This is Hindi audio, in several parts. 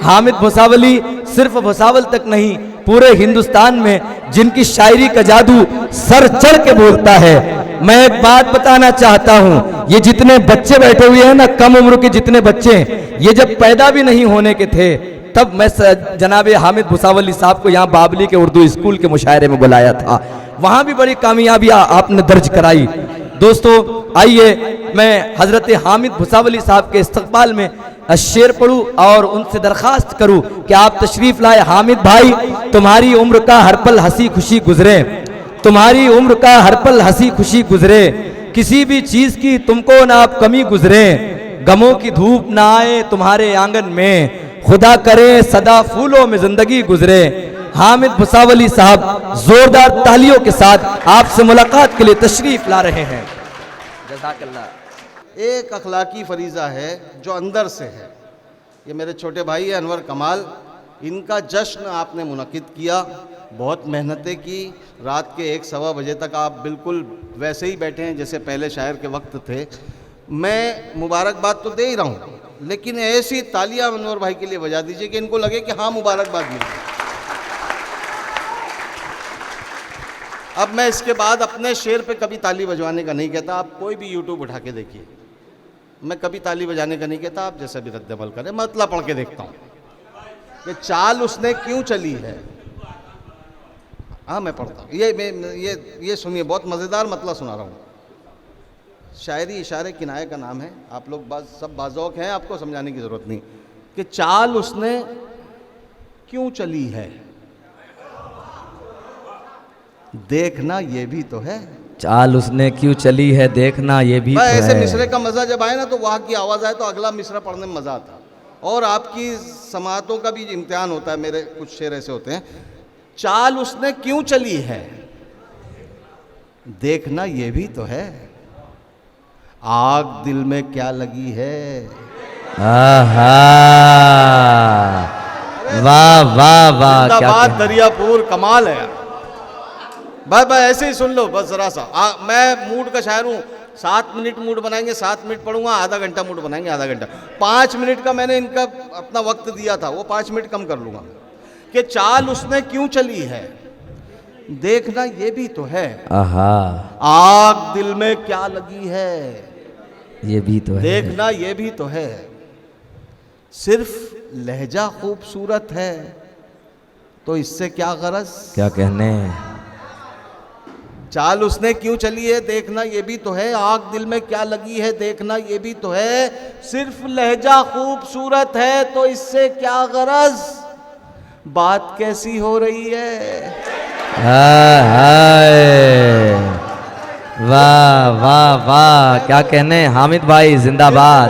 हामिद भुसावली सिर्फ भुसावल तक नहीं, पूरे हिंदुस्तान में जिनकी शायरी का जादू सर चढ़ के बोलता है। मैं एक बात बताना चाहता हूं, ये जितने बच्चे बैठे हुए हैं ना, कम उम्र के जितने बच्चे, ये जब पैदा भी नहीं होने के थे तब मैं जनाब हामिद भुसावली साहब को यहाँ बाबली के उर्दू स्कूल के मुशायरे में बुलाया था, वहां भी बड़ी कामयाबी आपने दर्ज कराई। दोस्तों आइए मैं हजरत हामिद भुसावली साहब के इस्तकबाल में शेर पढ़ूं और उनसे दरखास्त करूं कि आप तशरीफ लाए। हामिद भाई, तुम्हारी उम्र का हर पल हंसी खुशी गुजरे, तुम्हारी उम्र का हर पल हंसी खुशी गुजरे, किसी भी चीज की तुमको ना आप कमी गुजरे, गमों की धूप ना आए तुम्हारे आंगन में, खुदा करे सदा फूलों में जिंदगी गुजरे। हामिद भुसावली साहब जोरदार तालियों के साथ आपसे मुलाकात के लिए तशरीफ ला रहे हैं। जज़ाकल्लाह। एक अखलाकी फरीज़ा है जो अंदर से है। ये मेरे छोटे भाई है अनवर कमाल, इनका जश्न आपने मुनक़िद किया, बहुत मेहनतें की, रात के 1-1.15 बजे तक आप बिल्कुल वैसे ही बैठे हैं जैसे पहले शायर के वक्त थे। मैं मुबारकबाद तो दे ही रहा हूँ, लेकिन ऐसी तालियां अनवर भाई के लिए बजा दीजिए कि इनको लगे कि हाँ मुबारकबाद मिली। अब मैं इसके बाद अपने शेर पे कभी ताली बजवाने का नहीं कहता, आप कोई भी यूट्यूब उठा के देखिए, मैं कभी ताली बजाने का नहीं कहता, आप जैसा भी रद्द-ए-अमल करें। मतलब पढ़ के देखता हूँ कि चाल उसने क्यों चली है। हाँ मैं पढ़ता हूँ, ये सुनिए, बहुत मज़ेदार मतलब सुना रहा हूँ। शायरी इशारे किनाये का नाम है, आप लोग सब बाज़ौक़ हैं, आपको समझाने की ज़रूरत नहीं कि चाल उसने क्यों चली है, देखना ये भी तो है। चाल उसने क्यों चली है, देखना ये भी तो है। ऐसे मिसरे का मज़ा जब आए ना तो वहाँ की आवाज़ आए तो अगला मिसरा पढ़ने में मज़ा आता, और आपकी समातों का भी इम्तिहान होता है। मेरे कुछ शेर ऐसे होते हैं, चाल उसने क्यों चली है, देखना ये भी तो है, आग दिल में क्या लगी है। आहा, वाह वाह वाह, क्या बात दरियापुर कमाल है। बस ऐसे ही सुन लो, बस जरा सा। मैं मूड का शायर हूँ, 7 मिनट मूड बनाएंगे, 7 मिनट पढ़ूंगा, आधा घंटा मूड बनाएंगे, आधा घंटा। 5 मिनट का मैंने इनका अपना वक्त दिया था, वो 5 मिनट कम कर लूंगा। कि चाल उसने क्यों चली है, देखना ये भी तो है, आहा, आग दिल में क्या लगी है, ये भी तो है, देखना ये भी तो है, सिर्फ लहजा खूबसूरत है तो इससे क्या गरज। क्या कहने। चाल उसने क्यों चली है, देखना ये भी तो है, आग दिल में क्या लगी है, देखना ये भी तो है, सिर्फ लहजा खूबसूरत है तो इससे क्या गरज, बात कैसी हो रही है। हाय, वाह वाह वाह, क्या कहने। हामिद भाई जिंदाबाद।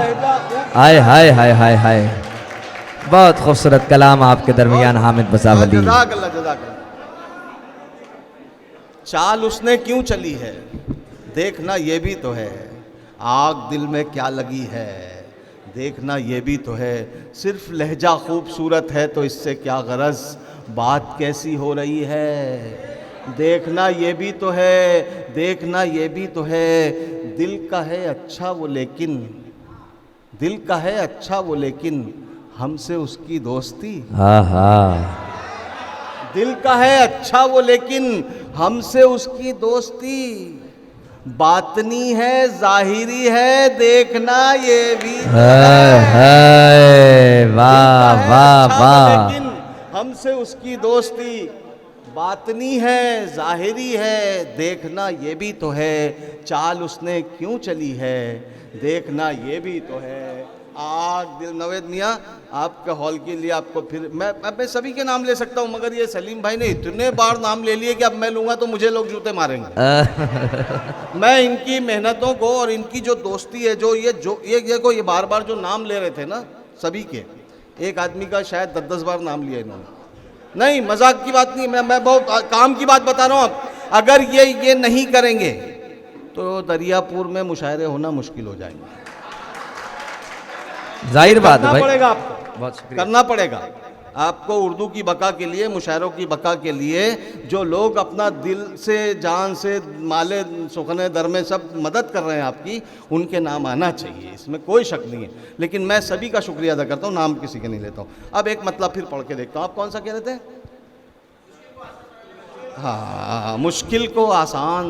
हाय हाय हाय हाय हाय, बहुत खूबसूरत कलाम आपके दरमियान हामिद भुसावली। जज़ाकल्लाह जज़ाकल्लाह। चाल उसने क्यों चली है, देखना ये भी तो है, आग दिल में क्या लगी है, देखना ये भी तो है, सिर्फ लहजा खूबसूरत है तो इससे क्या गरज, बात कैसी हो रही है, देखना ये भी तो है, देखना ये भी तो है, दिल का है अच्छा वो लेकिन, दिल का है अच्छा वो लेकिन, हमसे उसकी दोस्ती। हाँ हाँ, दिल का है अच्छा वो लेकिन हमसे उसकी दोस्ती, बातनी है जाहिरी है, देखना ये भी है। वाह वाह वाह, लेकिन हमसे उसकी दोस्ती, बातनी है जाहिरी है, देखना ये भी तो है, चाल उसने क्यों चली है, देखना ये भी तो है, आग दिल। नवेद मियाँ, आपके हॉल के लिए आपको फिर मैं सभी के नाम ले सकता हूँ, मगर ये सलीम भाई ने इतने बार नाम ले लिए कि अब मैं लूँगा तो मुझे लोग जूते मारेंगे। मैं इनकी मेहनतों को और इनकी जो दोस्ती है, जो ये बार बार जो नाम ले रहे थे ना सभी के, एक आदमी का शायद 10-10 बार नाम लिया इन्होंने। नहीं, मजाक की बात नहीं, मैं बहुत काम की बात बता रहा हूँ। अगर ये नहीं करेंगे तो दरियापुर में मुशायरे होना मुश्किल हो जाएंगे। जाहिर बात है भाई, पड़ेगा आपको, बहुत शुक्रिया। करना पड़ेगा। आपको उर्दू की बका के लिए, मुशायरों की बका के लिए जो लोग अपना दिल से, जान से, माले सुखने दर में सब मदद कर रहे हैं आपकी, उनके नाम आना चाहिए, इसमें कोई शक नहीं है। लेकिन मैं सभी का शुक्रिया अदा करता हूँ, नाम किसी के नहीं लेता हूँ। अब एक मतलब फिर पढ़ के देखता हूँ। आप कौन सा कह रहे थे? हाँ, मुश्किल को आसान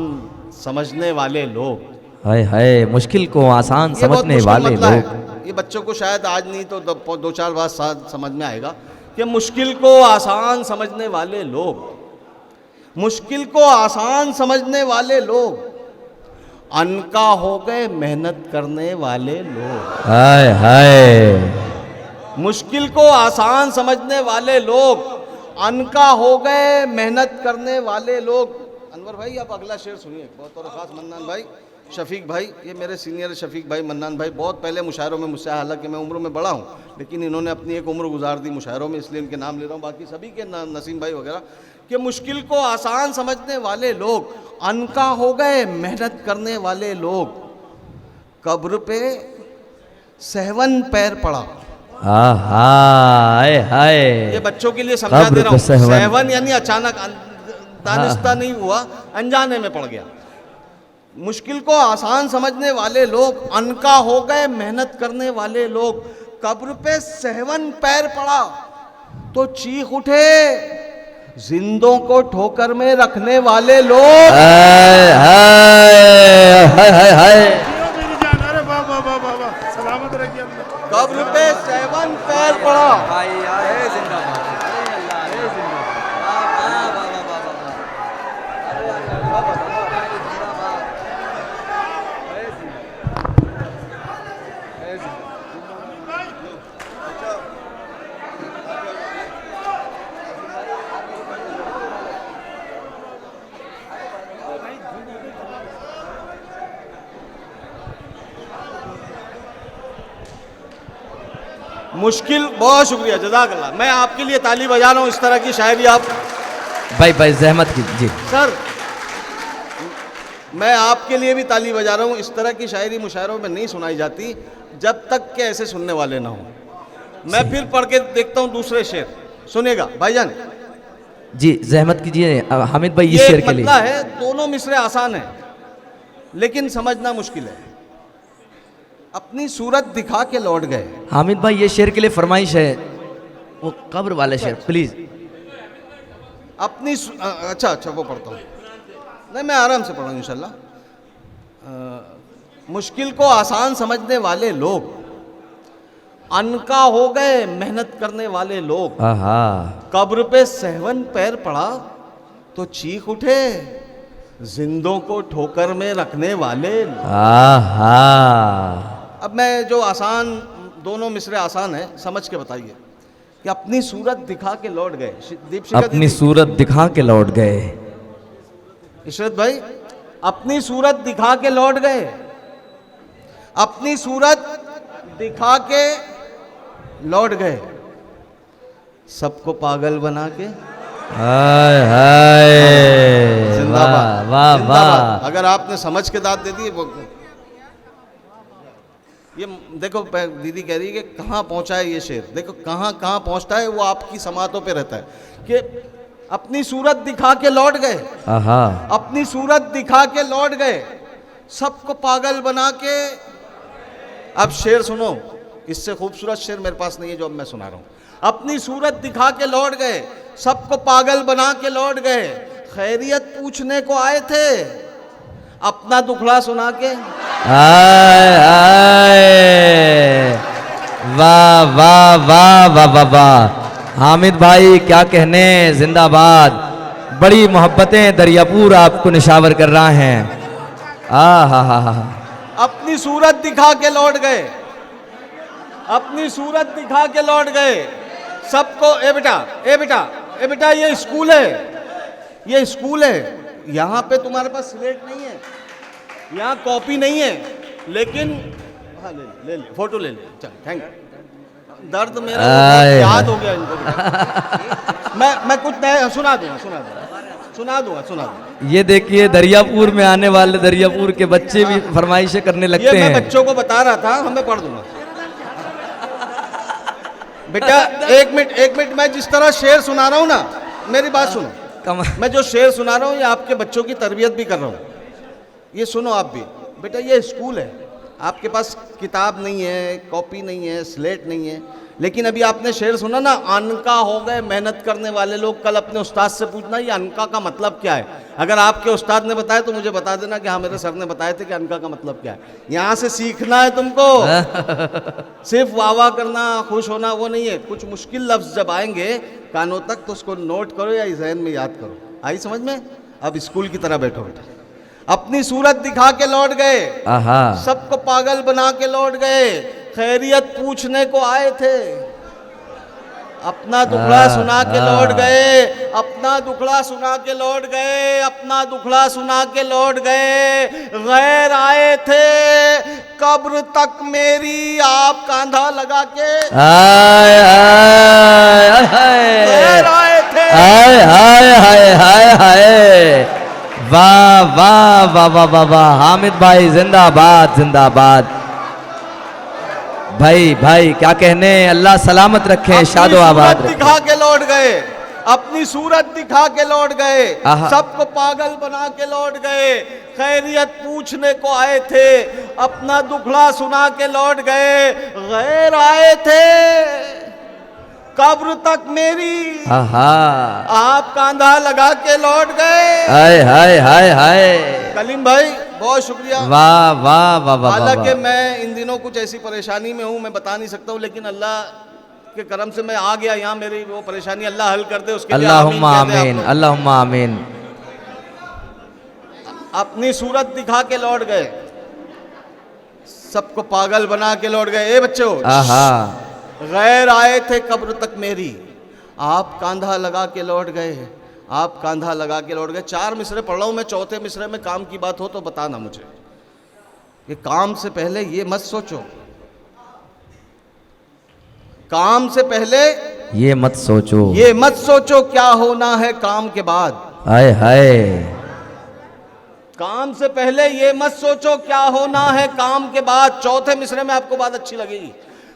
समझने वाले लोग। हाय हाय, मुश्किल को आसान ये बहुत समझने मुश्किल वाले मतला लोग। है। ये बच्चों को शायद आज नहीं तो दो चार बार साथ समझ में आएगा कि मुश्किल को आसान समझने वाले लोग, मुश्किल को आसान समझने वाले लोग, अनका हो गए मेहनत करने वाले लोग। हाय हाय, मुश्किल को आसान समझने वाले लोग, अनका हो गए मेहनत करने वाले लोग। अनवर भाई आप अगला शेर सुनिए, बहुत और खास मन्नान भाई, शफीक भाई, ये मेरे सीनियर शफीक भाई, मन्नान भाई बहुत पहले मुशायरों में मुझसे, हालांकि मैं उम्र में बड़ा हूँ, लेकिन इन्होंने अपनी एक उम्र गुजार दी मुशायरों में, इसलिए इनके नाम ले रहा हूँ। बाकी सभी के नाम, नसीम भाई वगैरह, कि मुश्किल को आसान समझने वाले लोग, अनका हो गए मेहनत करने वाले लोग, कब्र पे सहवन पैर पड़ा। हाय हाय, ये बच्चों के लिए समझा दे रहा हूँ। सहवन यानी अचानक, दानिस्ता नहीं हुआ, अनजाने में पड़ गया। मुश्किल को आसान समझने वाले लोग, अनका हो गए मेहनत करने वाले लोग, कब्र पे सहवन पैर पड़ा तो चीख उठे जिंदों को ठोकर में रखने वाले लोग। हाय हाय हाय हाय, मेरी जान, अरे वाह वाह वाह वाह वाह, सलामत रखिए अल्लाह। कब्र पे सहवन पैर पड़ा। मुश्किल, बहुत शुक्रिया, जज़ाकल्लाह। मैं आपके लिए ताली बजा रहा हूँ। इस तरह की शायरी आप भाई जहमत कीजिए सर, मैं आपके लिए भी ताली बजा रहा हूँ। इस तरह की शायरी मुशायरों में नहीं सुनाई जाती जब तक के ऐसे सुनने वाले ना हो। मैं फिर पढ़ के देखता हूँ दूसरे शेर, सुनेगा भाईजान जी, जहमत कीजिए हामिद भाई, ये इस शेर एक के लिए। मतला है, दोनों मिसरे आसान है लेकिन समझना मुश्किल है। अपनी सूरत दिखा के लौट गए। हामिद भाई ये शेर के लिए फरमाइश है, वो कब्र वाले शेर प्लीज। अपनी अच्छा अच्छा वो पढ़ता हूँ, नहीं मैं आराम से पढ़ा हूँ इंशाल्लाह। मुश्किल को आसान समझने वाले लोग, अनका हो गए मेहनत करने वाले लोग, आहा, कब्र पे सहवन पैर पड़ा तो चीख उठे जिंदों को ठोकर में रखने वाले। आहा, अब मैं जो आसान, दोनों मिसरे आसान है, समझ के बताइए कि अपनी सूरत दिखा के लौट गए। दीपशिखा अपनी दीदी, सूरत दिखा के लौट गए। इशरत भाई, अपनी सूरत दिखा के लौट गए। अपनी सूरत दिखा के लौट गए, सबको पागल बना के। हाय हाय, जिंदाबाद, वाह वाह जिंदाबाद। वाह। अगर आपने समझ के दाद दे दी वो, ये देखो दीदी कह रही है कि कहाँ पहुंचा है ये शेर, देखो कहाँ कहाँ पहुंचता है, वो आपकी समातों पे रहता है कि अपनी सूरत दिखा के लौट गए। आहा, अपनी सूरत दिखा के लौट गए, सबको पागल बना के। अब शेर सुनो, इससे खूबसूरत शेर मेरे पास नहीं है जो अब मैं सुना रहा हूं। अपनी सूरत दिखा के लौट गए, सबको पागल बना के लौट गए, खैरियत पूछने को आए थे, अपना दुखड़ा सुना के। हाय हाय, वाह वाह वाह वाह वाह वाह। हामिद भाई क्या कहने, जिंदाबाद। बड़ी मोहब्बतें दरियापुर आपको निशावर कर रहा हैं। आ हा हा हा। अपनी सूरत दिखा के लौट गए, अपनी सूरत दिखा के लौट गए, सबको। ए बेटा, ए बेटा, ए बेटा, ये स्कूल है, ये स्कूल है, यहाँ पे तुम्हारे पास स्लेट नहीं है, यहाँ कॉपी नहीं है, लेकिन हाँ ले ले फोटो ले ले, चल थैंक यू। दर्द मेरा याद हो गया इनको। मैं कुछ नया सुना दूंगा, सुना दूंगा। ये देखिए, दरियापुर में आने वाले दरियापुर के बच्चे भी फरमाइशें करने लगते ये हैं। मैं बच्चों को बता रहा था, हमें पढ़ दूंगा। बेटा एक मिनट, मैं जिस तरह शेर सुना रहा हूँ ना, मेरी बात सुनो। मैं जो शेर सुना रहा हूँ ये आपके बच्चों की तरबियत भी कर रहा हूँ, ये सुनो आप भी। बेटा ये स्कूल है, आपके पास किताब नहीं है, कॉपी नहीं है, स्लेट नहीं है, लेकिन अभी आपने शेर सुना ना, अनका हो गए मेहनत करने वाले लोग। कल अपने उस्ताद से पूछना ये अनका का मतलब क्या है। अगर आपके उस्ताद ने बताया तो मुझे बता देना कि हाँ मेरे सर ने बताए थे कि अनका का मतलब क्या है। यहाँ से सीखना है तुमको, सिर्फ वाह वाह करना, खुश होना वो नहीं है। कुछ मुश्किल लफ्ज जब आएंगे कानों तक तो उसको नोट करो या जहन में याद करो। आई समझ में? अब स्कूल की तरह बैठो बेटा। अपनी सूरत दिखा के लौट गए, सबको पागल बना के लौट गए, खैरियत पूछने को आए थे, अपना दुखड़ा सुना के लौट गए, अपना दुखड़ा सुना के लौट गए, अपना दुखड़ा सुना के लौट गए। गैर आए थे कब्र तक मेरी, आप कांधा लगा के गैर आए थे। वाह वाह वाह वाह वाह वाह, हामिद भाई जिंदाबाद जिंदाबाद। भाई भाई क्या कहने, अल्लाह सलामत रखे, शादो आबाद रखे। दिखा के लौट गए, अपनी सूरत दिखा के लौट गए, सबको पागल बना के लौट गए, खैरियत पूछने को आए थे, अपना दुखड़ा सुना के लौट गए। गैर आए थे कब्र तक मेरी, आप कांधा लगा के लौट गए। हाय हाय हाय हाय। कलीम भाई बहुत शुक्रिया। वाह वाह वाह वाह। हालांकि मैं इन दिनों कुछ ऐसी परेशानी में हूँ, मैं बता नहीं सकता हूँ, लेकिन अल्लाह के करम से मैं आ गया यहाँ। मेरी वो परेशानी अल्लाह हल कर दे, उसके लिए अल्लाहुम्मा आमीन, अल्लाहुम्मा आमीन। अपनी सूरत दिखा के लौट गए, सबको पागल बना के लौट गए। ए बच्चों, गैर आए थे कब्र तक मेरी, आप कांधा लगा के लौट गए, आप कांधा लगा के लौट गए। 4 मिसरे पढ़ रहा हूं मैं, चौथे मिसरे में काम की बात हो तो बताना मुझे। कि काम से पहले ये मत सोचो, काम से पहले ये मत सोचो, ये मत सोचो क्या होना है काम के बाद। हाय हाय। काम से पहले ये मत सोचो क्या होना है काम के बाद। चौथे मिसरे में आपको बात अच्छी लगेगी।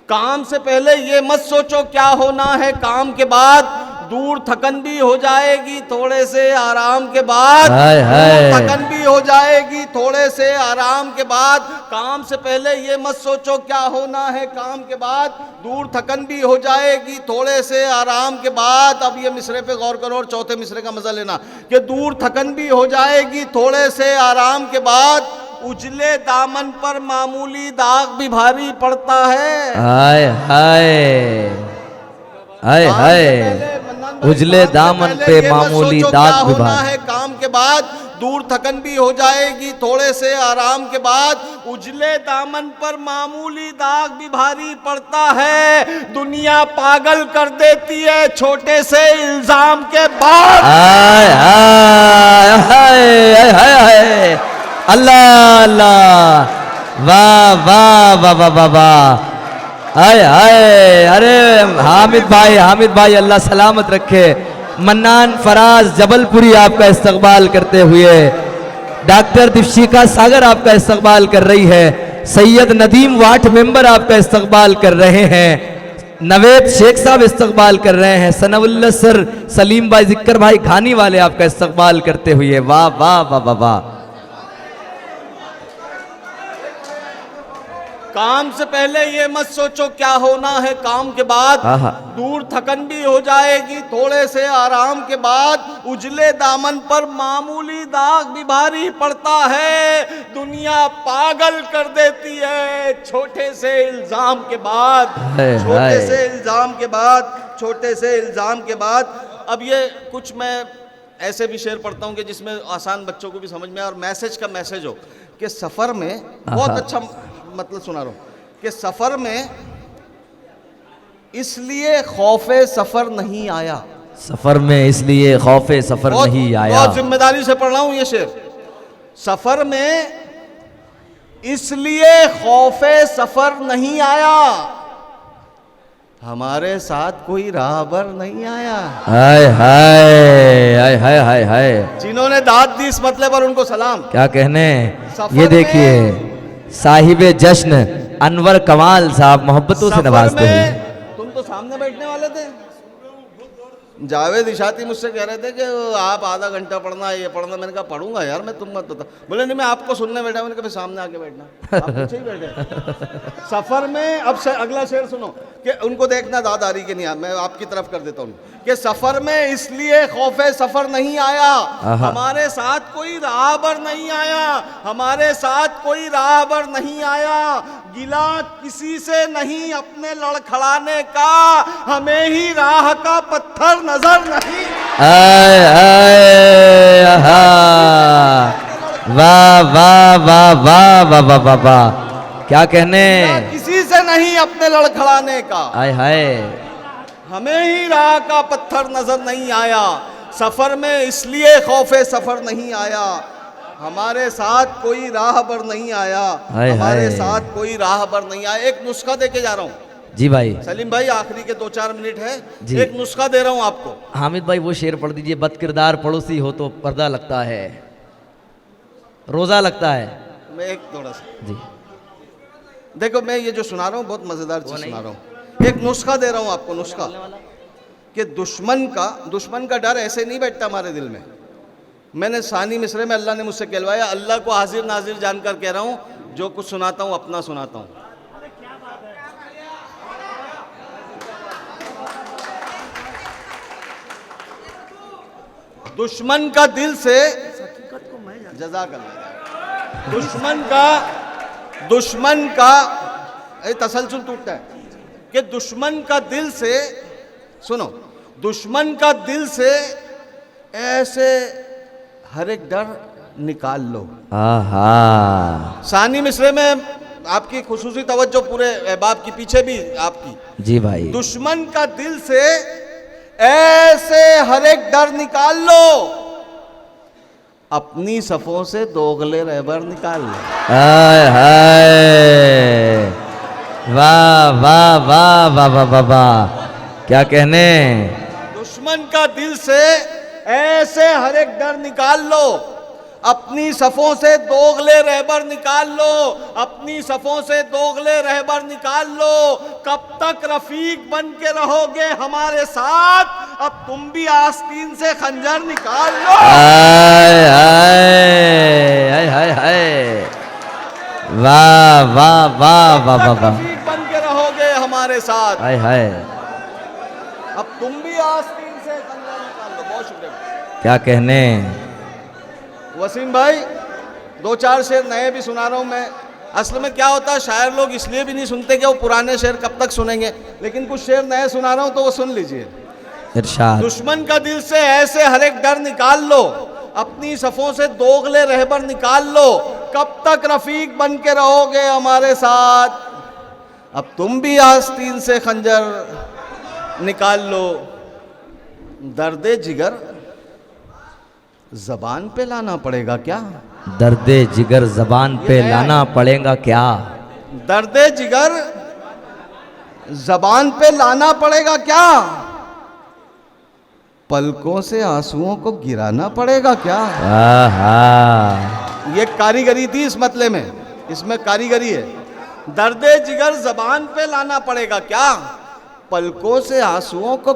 काम से पहले ये मत सोचो क्या होना है काम के बाद, दूर थकन भी हो जाएगी थोड़े से आराम के बाद, दूर थकन भी हो जाएगी थोड़े से आराम के बाद। काम से पहले ये मत सोचो क्या होना है काम के बाद, दूर थकन भी हो जाएगी थोड़े से आराम के बाद। अब ये मिसरे पे गौर करो और चौथे मिसरे का मजा लेना कि दूर थकन भी हो जाएगी थोड़े से आराम के बाद, उजले दामन पर मामूली दाग भी भारी पड़ता है। हाय हाय हाय हाय। उजले दामन पे मामूली दाग भी भारी है काम के बाद, दूर थकन भी हो जाएगी थोड़े से आराम के बाद। उजले दामन पर मामूली दाग भी भारी पड़ता है, दुनिया पागल कर देती है छोटे से इल्जाम के बाद। हाय हाय हाय हाय हाय। अल्लाह अल्लाह, वाह वाह वाह वाह वाह वाह। हाय हाय। अरे हामिद भाई अल्लाह सलामत रखे। मन्नान फराज जबलपुरी आपका इस्तकबाल करते हुए, डॉक्टर दीपशिखा सागर आपका इस्तकबाल कर रही है, सैयद नदीम वाट मेंबर आपका इस्तकबाल कर रहे हैं, नवेद शेख साहब इस्तकबाल कर रहे हैं, सनाउल्लाह सर, सलीम भाई, जिक्र भाई घानी वाले आपका इस्तकबाल करते हुए। वाह वाह वाह वाह वाह। काम से पहले ये मत सोचो क्या होना है काम के बाद, दूर थकन भी हो जाएगी थोड़े से आराम के बाद। उजले दामन पर मामूली दाग भी भारी पड़ता है, दुनिया पागल कर देती है छोटे से इल्जाम के बाद, छोटे से इल्जाम के बाद, छोटे से इल्जाम के बाद। अब ये कुछ मैं ऐसे भी शेर पढ़ता हूँ कि जिसमें आसान बच्चों को भी समझ में आए और मैसेज का मैसेज हो कि सफ़र में बहुत अच्छा मतलब सुना रहा हूं कि सफर में इसलिए खौफे सफर नहीं आया, सफर में इसलिए खौफे सफर नहीं आया। बहुत जिम्मेदारी से पढ़ रहा हूं ये शेर। सफर में इसलिए खौफे सफर नहीं आया, हमारे साथ कोई राहबर नहीं आया। हाय हाय हाय हाय हाय हाय। जिन्होंने दाद दी इस मतलब पर उनको सलाम। क्या कहने। ये देखिए साहिबे जश्न अनवर कमाल साहब मोहब्बतों से नवाजते हैं। तुम तो तो सामने बैठने वाले थे। जावेद इशाती मुझसे कह रहे थे कि आप आधा घंटा पढ़ना, ये पढ़ना। मैंने कहा पढ़ूंगा यार मैं, तुम मत बता। बोले नहीं मैं आपको सुनने बैठा। मैंने कहा फिर सामने आके बैठना, आप पीछे ही बैठे। सफर में अब अगला शेर सुनो कि उनको देखना दादारी के नहीं, मैं आपकी तरफ कर देता हूँ कि सफर में इसलिए खौफे सफर नहीं आया, हमारे साथ कोई राहबर नहीं आया, हमारे साथ कोई राहबर नहीं आया, गिला किसी से नहीं अपने लड़खड़ाने का, हमें ही राह का पत्थर नजर नहीं। आय आय आहा, वाह वाह वाह वाह वाह वाह वाह वाह, क्या कहने। किसी से नहीं अपने लड़खड़ाने का, आय हाय, हमें ही राह का पत्थर नजर नहीं आया, सफर में इसलिए खौफे सफर नहीं आया, हमारे साथ कोई राहबर नहीं आया, हमारे साथ कोई राहबर नहीं आया। एक नुस्खा दे के जा रहा हूँ जी भाई। सलीम भाई आखिरी के 2-4 मिनट है जी। एक नुस्खा दे रहा हूँ आपको। हामिद भाई वो शेर पढ़ दीजिए, बदकिरदार पड़ोसी हो तो पर्दा लगता है, रोजा लगता है। मैं एक थोड़ा सा जी देखो, मैं ये जो सुना रहा हूँ बहुत मजेदार चीज सुना रहा हूँ। एक नुस्खा दे रहा हूँ आपको, नुस्खा कि दुश्मन का डर ऐसे नहीं बैठता हमारे दिल में। मैंने सानी मिसरे में अल्लाह ने मुझसे कहलवाया, अल्लाह को हाजिर नाजिर जानकर कह रहा हूँ, जो कुछ सुनाता हूँ अपना सुनाता हूँ। दुश्मन का दिल से जज़ाकल्लाह, दुश्मन का तसलसल टूटता है कि दुश्मन का दिल से, सुनो, दुश्मन का दिल से ऐसे हर एक डर निकाल लो। आहा, सानी मिसरे में आपकी खुसूसी तवज्जो पूरे अहबाब की पीछे भी आपकी। जी भाई, दुश्मन का दिल से ऐसे हर एक डर निकाल लो, अपनी सफों से दोगले रहबर निकाल लो। हाय हाय, वाह वाह वाह वाह वाह वाह वाह, क्या कहने। दुश्मन का दिल से ऐसे हर एक डर निकाल लो, अपनी सफों से दोगले रहबर निकाल लो, अपनी सफों से दोगले रहबर निकाल लो। कब तक रफीक बन के रहोगे हमारे साथ, अब तुम भी आस्तीन से खंजर निकाल लो। हाय हाय हाय हाय हाय, वाह वाह वाह वाह वाह वाह, रफीक बन के रहोगे हमारे साथ, हाय हाय, अब तुम भी आस्तीन से खंजर निकाल लो। बहुत शुक्रिया, क्या कहने। वसीम भाई 2-4 शेर नए भी सुना रहा हूँ मैं। असल में क्या होता है, शायर लोग इसलिए भी नहीं सुनते कि वो पुराने शेर कब तक सुनेंगे, लेकिन कुछ शेर नए सुना रहा हूँ तो वो सुन लीजिए। इरशाद। दुश्मन का दिल से ऐसे हर एक डर निकाल लो, अपनी सफों से दोगले रहबर निकाल लो। कब तक रफीक बन के रहोगे हमारे साथ, अब तुम भी आस्तीन से खंजर निकाल लो। दर्दे जिगर जबान पे लाना पड़ेगा क्या, दर्दे जिगर जबान पे लाना पड़ेगा क्या, दर्दे जिगर जबान पे लाना पड़ेगा क्या, पलकों से आंसुओं को गिराना पड़ेगा क्या। आहा, ये कारीगरी थी इस मतले में, इसमें कारीगरी है। दर्दे जिगर जबान पे लाना पड़ेगा क्या, पलकों से आंसुओं को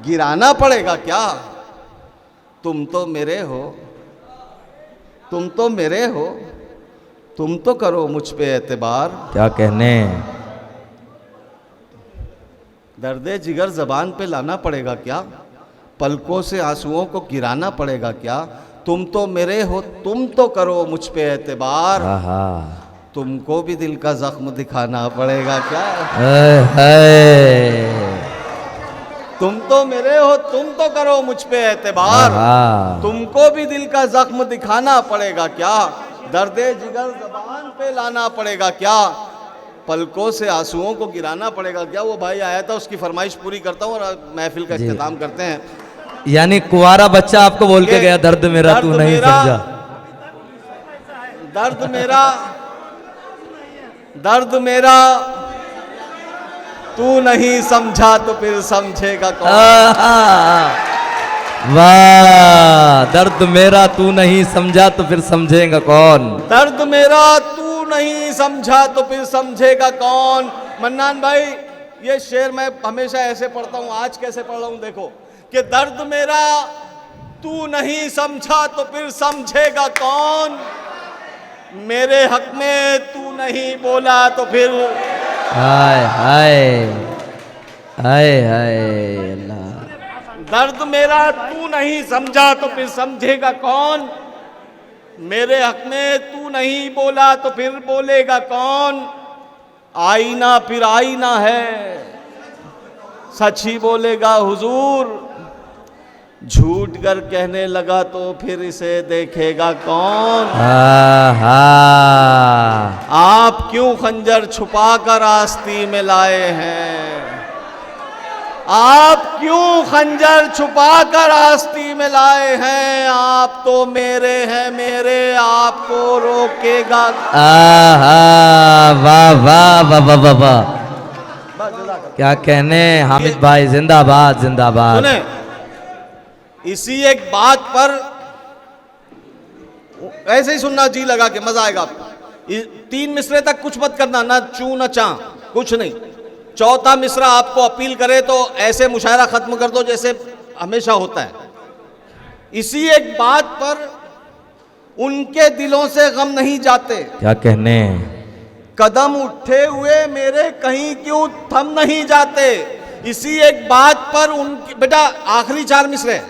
गिराना पड़ेगा क्या। तुम तो मेरे हो, तुम तो मेरे हो, तुम तो करो मुझ पे एतबार। क्या कहने। दर्दे जिगर जबान पे लाना पड़ेगा क्या, पलकों से आंसुओं को गिराना पड़ेगा क्या। तुम तो मेरे हो, तुम तो करो मुझ पे एतबार, आहा, तुमको भी दिल का जख्म दिखाना पड़ेगा क्या। हाय हाय, तुम तो मेरे हो, तुम तो करो मुझ पे एतबार, आहा, तुमको भी दिल का जख्म दिखाना पड़ेगा क्या। दर्दे जिगर जबान पे लाना पड़ेगा क्या, पलकों से आंसुओं को गिराना पड़ेगा क्या। वो भाई आया था, उसकी फरमाइश पूरी करता हूँ और महफिल का इख्तिताम करते हैं। यानी कुंवारा बच्चा आपको बोल के गया, दर्द मेरा तू नहीं समझा, दर्द मेरा, दर्द मेरा तू नहीं समझा तो फिर समझेगा कौन। वाह, दर्द मेरा तू नहीं समझा तो फिर समझेगा कौन। दर्द मेरा तू नहीं समझा तो फिर समझेगा कौन। मन्नान भाई ये शेर मैं हमेशा ऐसे पढ़ता हूँ, आज कैसे पढ़ रहा हूँ देखो, कि दर्द मेरा तू नहीं समझा तो फिर समझेगा कौन, मेरे हक में तू नहीं बोला तो फिर। हाय हाय हाय हाय अल्लाह। दर्द मेरा तू नहीं समझा तो फिर समझेगा कौन, मेरे हक में तू नहीं बोला तो फिर बोलेगा कौन। आईना फिर आईना है, सच ही बोलेगा हुजूर, झूठ कर कहने लगा तो फिर इसे देखेगा कौन। आप क्यों खंजर छुपा कर आस्ती में लाए हैं, आप क्यों खंजर छुपा कर आस्ती में लाए हैं, आप तो मेरे हैं मेरे, आपको रोकेगा। वाह वाह वाह वाह वाह वाह, क्या कहने हामिद भाई, जिंदाबाद जिंदाबाद। सुने, इसी एक बात पर ऐसे ही सुनना, जी लगा के मजा आएगा आपको। 3 मिसरे तक कुछ मत करना, ना चू ना चा, कुछ नहीं। चौथा मिसरा आपको अपील करे तो ऐसे मुशायरा खत्म कर दो जैसे हमेशा होता है। इसी एक बात पर उनके दिलों से गम नहीं जाते, क्या कहने, कदम उठे हुए मेरे कहीं क्यों थम नहीं जाते। इसी एक बात पर उनके, बेटा आखिरी 4 मिसरे,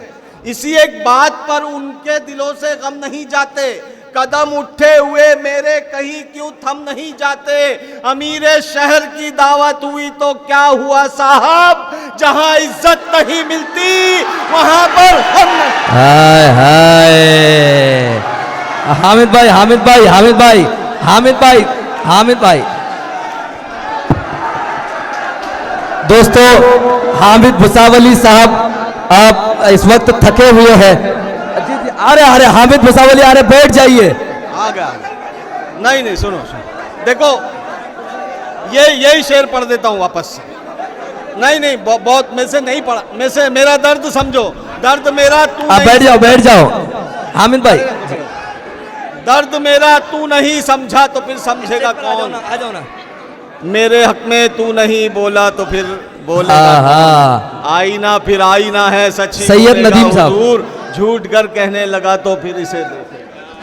इसी एक बात पर उनके दिलों से गम नहीं जाते, कदम उठे हुए मेरे कहीं क्यों थम नहीं जाते। अमीरे शहर की दावत हुई तो क्या हुआ साहब, जहां इज्जत नहीं मिलती वहां पर हम। हाय हाय, हामिद भाई हामिद भाई हामिद भाई हामिद भाई हामिद भाई। दोस्तों, हामिद भुसावली साहब आप इस वक्त थके हुए हैं। अरे हामिद भुसावली, अरे बैठ जाइए। आ गया। नहीं नहीं, सुनो सुनो, देखो यही शेर पढ़ देता हूँ वापस से। नहीं नहीं, बहुत में से नहीं पढ़ा, में से मेरा दर्द समझो, दर्द मेरा तू। आप बैठ जाओ हामिद भाई। दर्द मेरा तू नहीं समझा तो फिर समझेगा कौन, आ जाओ ना। मेरे हक में तू नहीं बोला तो फिर बोलेगा। आईना फिर आईना है, सच ही सैयद बोलेगा नदीम साहब। हुजूर, झूठ कर कहने लगा तो फिर इसे देखो।